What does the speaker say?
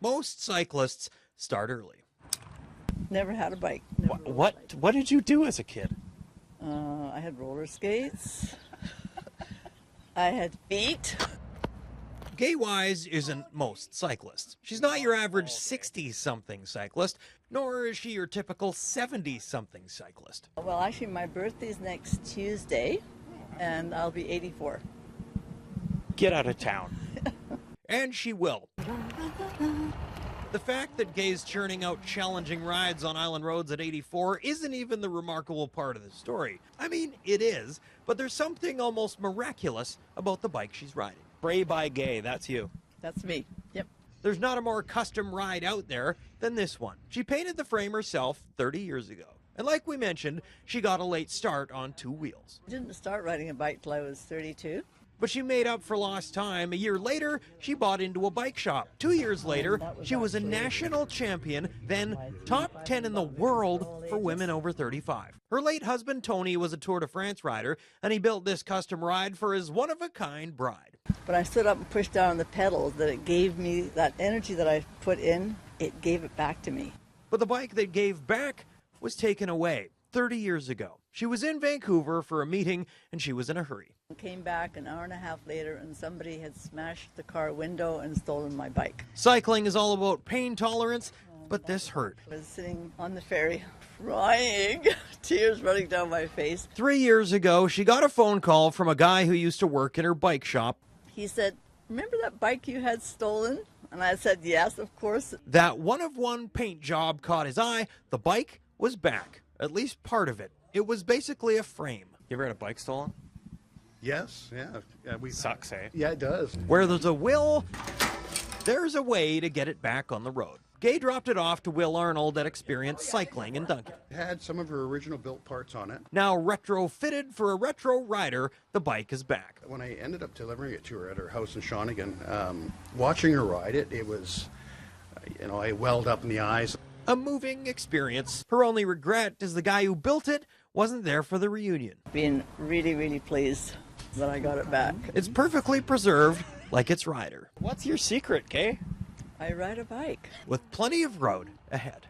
Most cyclists start early. Never had a bike. What did you do as a kid? I had roller skates. I had feet. Gay Wise isn't most cyclists. She's not your average 60-something cyclist, nor is she your typical 70-something cyclist. Well, actually, my birthday's next Tuesday, and I'll be 84. Get out of town. And she will. The fact that Gay's churning out challenging rides on island roads at 84 isn't even the remarkable part of the story. I mean, it is, but there's something almost miraculous about the bike she's riding. Bray by Gay, that's you. That's me. Yep. There's not a more custom ride out there than this one. She painted the frame herself 30 years ago. And like we mentioned, she got a late start on 2 wheels. I didn't start riding a bike till I was 32. But she made up for lost time. A year later, she bought into a bike shop. 2 years later, she was a national champion, then top 10 in the world for women over 35. Her late husband, Tony, was a Tour de France rider, and he built this custom ride for his one-of-a-kind bride. When I stood up and pushed down on the pedals, that it gave me that energy that I put in, it gave it back to me. But the bike that gave back was taken away 30 years ago. She was in Vancouver for a meeting, and she was in a hurry. I came back an hour and a half later, and somebody had smashed the car window and stolen my bike. Cycling is all about pain tolerance, but this hurt. I was sitting on the ferry, crying, tears running down my face. 3 years ago, she got a phone call from a guy who used to work in her bike shop. He said, "Remember that bike you had stolen?" And I said, "Yes, of course." That one-of-one paint job caught his eye. The bike was back, at least part of it. It was basically a frame. You ever had a bike stolen? Yes, yeah. Sucks, eh? Yeah, it does. Where there's a will, there's a way to get it back on the road. Gay dropped it off to Will Arnold at Experience Cycling in Duncan. It had some of her original built parts on it. Now retrofitted for a retro rider, the bike is back. When I ended up delivering it to her at her house in Shawnigan, watching her ride it, it was, I welled up in the eyes. A moving experience. Her only regret is the guy who built it wasn't there for the reunion. Being really, really pleased that I got it back. It's perfectly preserved like its rider, What's your secret, Gay? I ride a bike. with plenty of road ahead.